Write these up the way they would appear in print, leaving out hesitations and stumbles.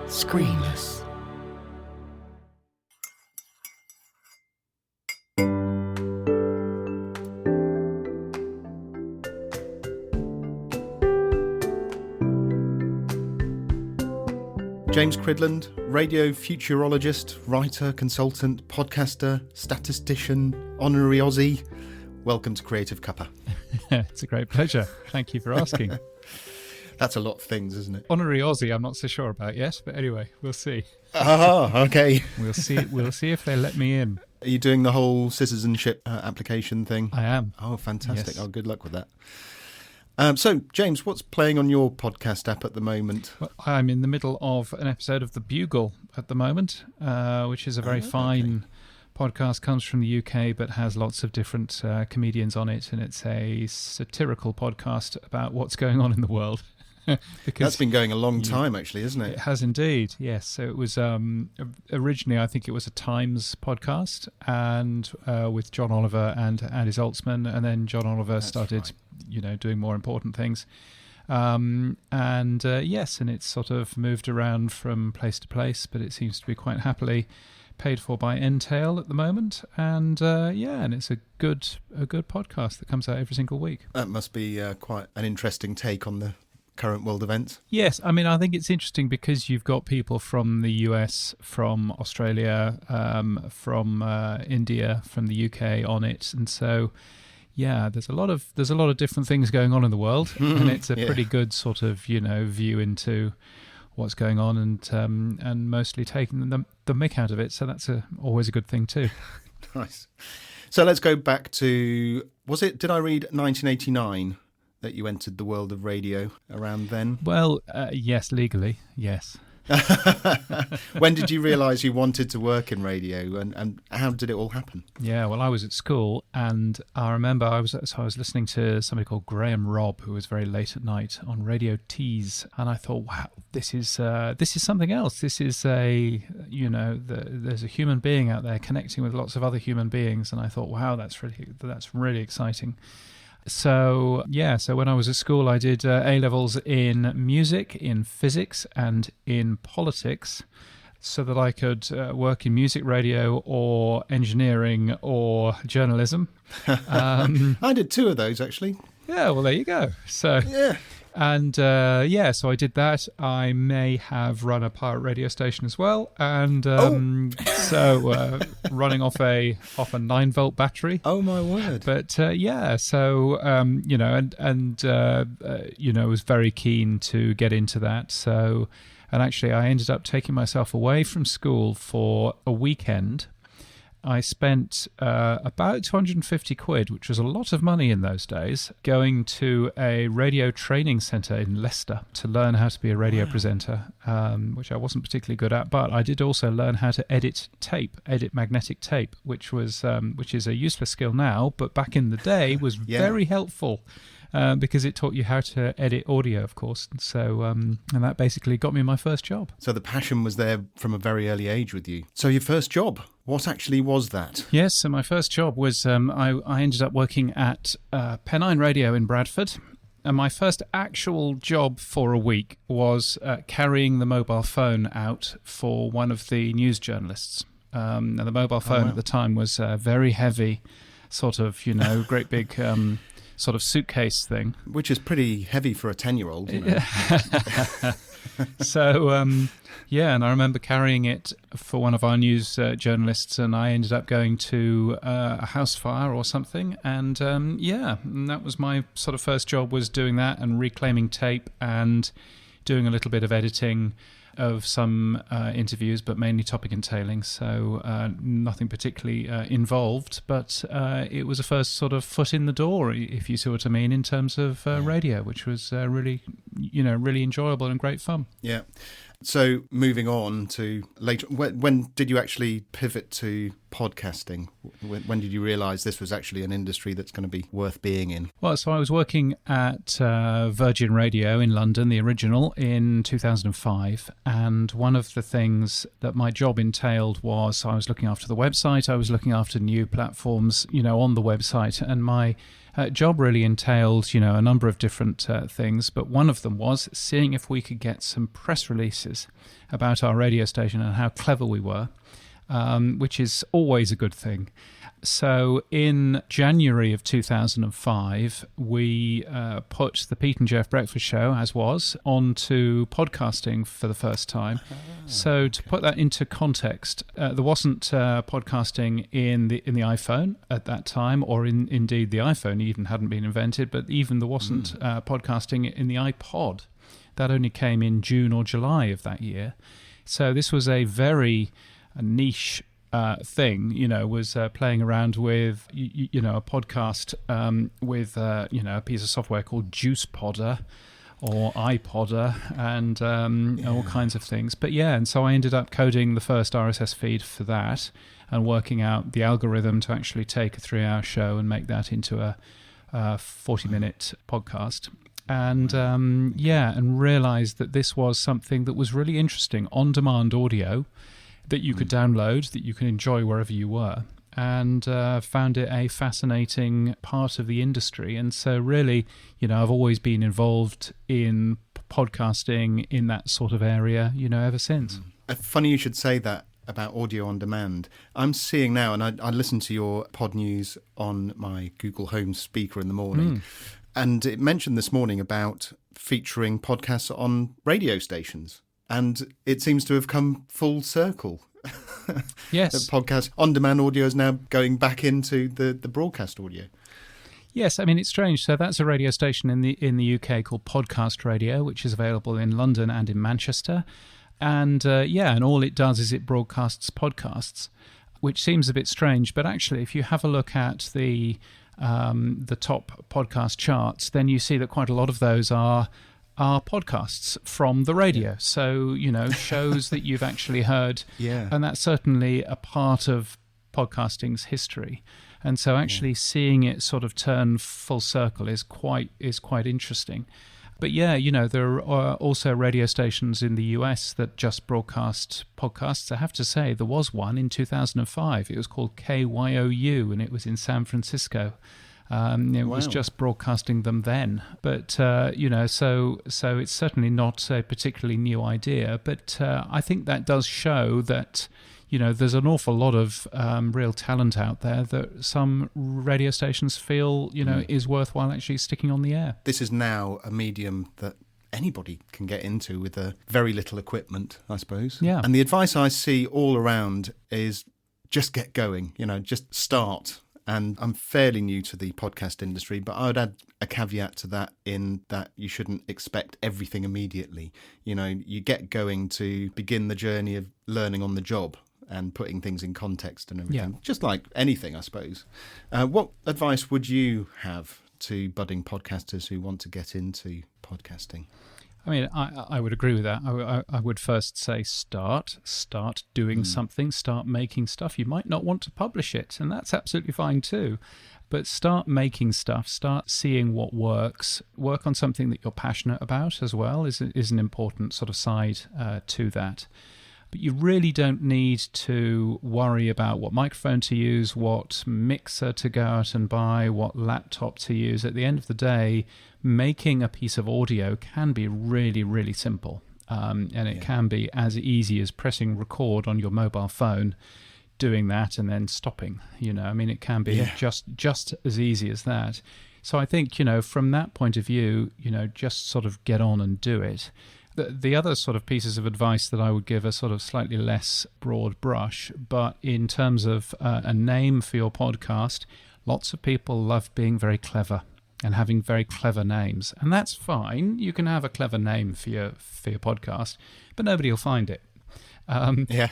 Screenless. James Cridland, radio futurologist, writer, consultant, podcaster, statistician, honorary Aussie. Welcome to Creative Cuppa. It's a great pleasure. Thank you for asking. That's a lot of things, isn't it? Honorary Aussie, I'm not so sure about yet, but anyway, we'll see. Ah, okay. We'll see if they let me in. Are you doing the whole citizenship application thing? I am. Oh, fantastic. Yes. Oh, good luck with that. So, James, what's playing on your podcast app at the moment? Well, I'm in the middle of an episode of The Bugle at the moment, which is a very fine podcast, comes from the UK, but has lots of different comedians on it, and it's a satirical podcast about what's going on in the world. That's been going a long time, actually, isn't it? It has indeed, yes. So it was originally, I think it was a Times podcast, and with John Oliver and Andy Zaltzman, and then John Oliver started, doing more important things. And it's sort of moved around from place to place, but it seems to be quite happily paid for by Entail at the moment. And and it's a good podcast that comes out every single week. That must be quite an interesting take on the current world events. Yes, I mean, I think it's interesting because you've got people from the US, from Australia, from India, from the UK on it, and so there's a lot of different things going on in the world, and it's a pretty good sort of view into what's going on, and mostly taking the mick out of it. So that's always a good thing too. Nice. So let's go back to, did I read 1989? That you entered the world of radio around then? Well, yes, legally, yes. When did you realise you wanted to work in radio, and how did it all happen? Yeah, well, I was at school, and I remember I was listening to somebody called Graham Robb, who was very late at night on Radio Tees, and I thought, wow, this is something else. This is there's a human being out there connecting with lots of other human beings, and I thought, wow, that's really exciting. So when I was at school, I did A-levels in music, in physics, and in politics, so that I could work in music, radio, or engineering, or journalism. I did two of those, actually. Yeah, well, there you go. So, yeah. And so I did that. I may have run a pirate radio station as well, and running off a 9-volt battery. Oh my word! But was very keen to get into that. So, and actually, I ended up taking myself away from school for a weekend. I spent about 250 quid, which was a lot of money in those days, going to a radio training centre in Leicester to learn how to be a radio presenter, which I wasn't particularly good at. But I did also learn how to edit magnetic tape, which is a useless skill now, but back in the day was very helpful. Because it taught you how to edit audio, of course. So, and that basically got me my first job. So the passion was there from a very early age with you. So your first job, what actually was that? Yes, so my first job was I ended up working at Pennine Radio in Bradford. And my first actual job for a week was carrying the mobile phone out for one of the news journalists. And the mobile phone at the time was very heavy, sort of, great big... sort of suitcase thing. Which is pretty heavy for a 10-year-old, So, and I remember carrying it for one of our news journalists, and I ended up going to a house fire or something, and that was my sort of first job, was doing that and reclaiming tape and doing a little bit of editing of some interviews, but mainly topic entailing, so nothing particularly involved, but it was a first sort of foot in the door, if you see what I mean, in terms of radio, which was really enjoyable and great fun. Yeah. So moving on to later, when did you actually pivot to podcasting? When did you realise this was actually an industry that's going to be worth being in? Well, so I was working at Virgin Radio in London, the original, in 2005. And one of the things that my job entailed was I was looking after the website. I was looking after new platforms, on the website. And my Job really entailed, a number of different things, but one of them was seeing if we could get some press releases about our radio station and how clever we were, which is always a good thing. So in January of 2005, we put the Pete and Jeff Breakfast Show, as was, onto podcasting for the first time. So to put that into context, there wasn't podcasting in the iPhone at that time, or indeed the iPhone even hadn't been invented, but even there wasn't podcasting in the iPod. That only came in June or July of that year. So this was a very niche thing, was playing around with, a podcast with, a piece of software called Juice Podder or iPodder and all kinds of things. But and so I ended up coding the first RSS feed for that and working out the algorithm to actually take a 3-hour show and make that into a 40-minute podcast. And and realized that this was something that was really interesting, on-demand audio that you could download, that you can enjoy wherever you were, and found it a fascinating part of the industry. And so really, I've always been involved in podcasting in that sort of area, ever since. Funny you should say that about audio on demand. I'm seeing now, and I listen to your pod news on my Google Home speaker in the morning, and it mentioned this morning about featuring podcasts on radio stations. And it seems to have come full circle. Yes. The podcast on-demand audio is now going back into the broadcast audio. Yes, I mean, it's strange. So that's a radio station in the UK called Podcast Radio, which is available in London and in Manchester. And and all it does is it broadcasts podcasts, which seems a bit strange. But actually, if you have a look at the top podcast charts, then you see that quite a lot of those are podcasts from the radio. So, shows that you've actually heard. Yeah. And that's certainly a part of podcasting's history. And so actually seeing it sort of turn full circle is quite interesting. But there are also radio stations in the US that just broadcast podcasts. I have to say, there was one in 2005. It was called KYOU, and it was in San Francisco. It was just broadcasting them then. But, so it's certainly not a particularly new idea. But I think that does show that, there's an awful lot of real talent out there that some radio stations feel, is worthwhile actually sticking on the air. This is now a medium that anybody can get into with very little equipment, I suppose. Yeah. And the advice I see all around is just get going, just start. And I'm fairly new to the podcast industry, but I would add a caveat to that in that you shouldn't expect everything immediately. You get going to begin the journey of learning on the job and putting things in context and everything, just like anything, I suppose. What advice would you have to budding podcasters who want to get into podcasting? I mean, I would agree with that. I would first say start doing something, start making stuff. You might not want to publish it, and that's absolutely fine too. But start making stuff, start seeing what works, work on something that you're passionate about as well is an important sort of side to that. But you really don't need to worry about what microphone to use, what mixer to go out and buy, what laptop to use. At the end of the day, making a piece of audio can be really, really simple. And it can be as easy as pressing record on your mobile phone, doing that and then stopping. It can be just as easy as that. So I think, from that point of view, just sort of get on and do it. The other sort of pieces of advice that I would give are sort of slightly less broad brush, but in terms of a name for your podcast, lots of people love being very clever and having very clever names, and that's fine. You can have a clever name for your podcast, but nobody will find it.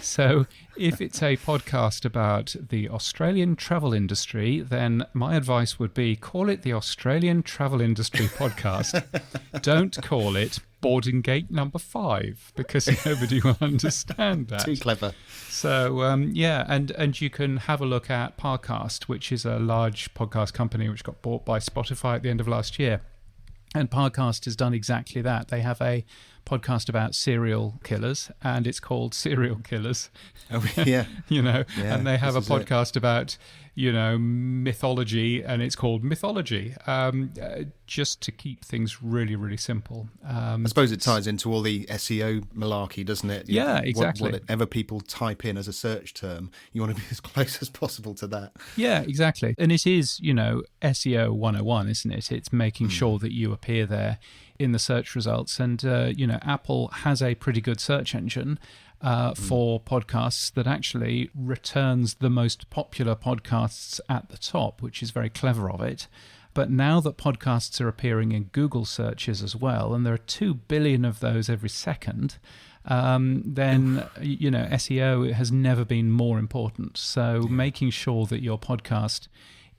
So if it's a podcast about the Australian travel industry, then my advice would be call it the Australian Travel Industry Podcast. Don't call it Boarding Gate Number 5, because nobody will understand that. Too clever. So, and you can have a look at Parcast, which is a large podcast company which got bought by Spotify at the end of last year. And Parcast has done exactly that. They have a podcast about serial killers, and it's called Serial Killers. Oh, yeah. And they have a podcast about, mythology, and it's called Mythology, just to keep things really, really simple. I suppose it ties into all the SEO malarkey, doesn't it? Yeah, exactly. Whatever people type in as a search term, you want to be as close as possible to that. Yeah, exactly. And it is, SEO 101, isn't it? It's making sure that you appear there in the search results. And, Apple has a pretty good search engine for podcasts that actually returns the most popular podcasts at the top, which is very clever of it. But now that podcasts are appearing in Google searches as well, and there are 2 billion of those every second, then, SEO has never been more important. So making sure that your podcast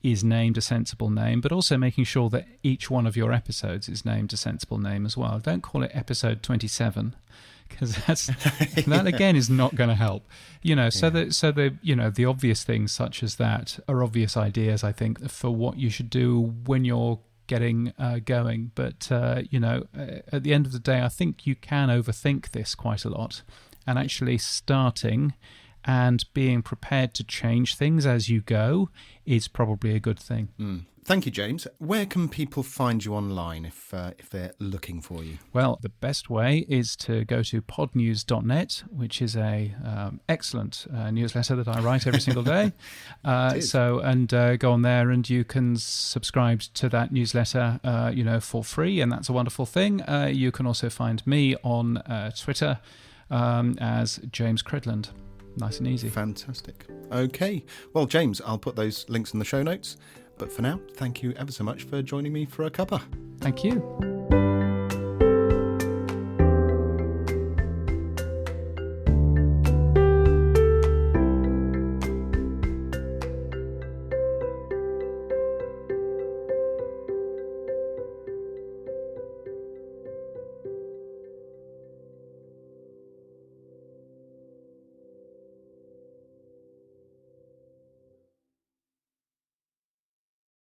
is named a sensible name, but also making sure that each one of your episodes is named a sensible name as well. Don't call it episode 27, because that again is not going to help. The obvious things such as that are obvious ideas, I think, for what you should do when you're getting going. But at the end of the day, I think you can overthink this quite a lot, and actually starting and being prepared to change things as you go is probably a good thing. Thank you, James. Where can people find you online if they're looking for you? Well, the best way is to go to podnews.net, which is a excellent newsletter that I write every single day. Go on there, and you can subscribe to that newsletter, for free, and that's a wonderful thing. You can also find me on Twitter as James Cridland. Nice and easy. Fantastic. Okay. Well, James, I'll put those links in the show notes. But for now, thank you ever so much for joining me for a cuppa. Thank you.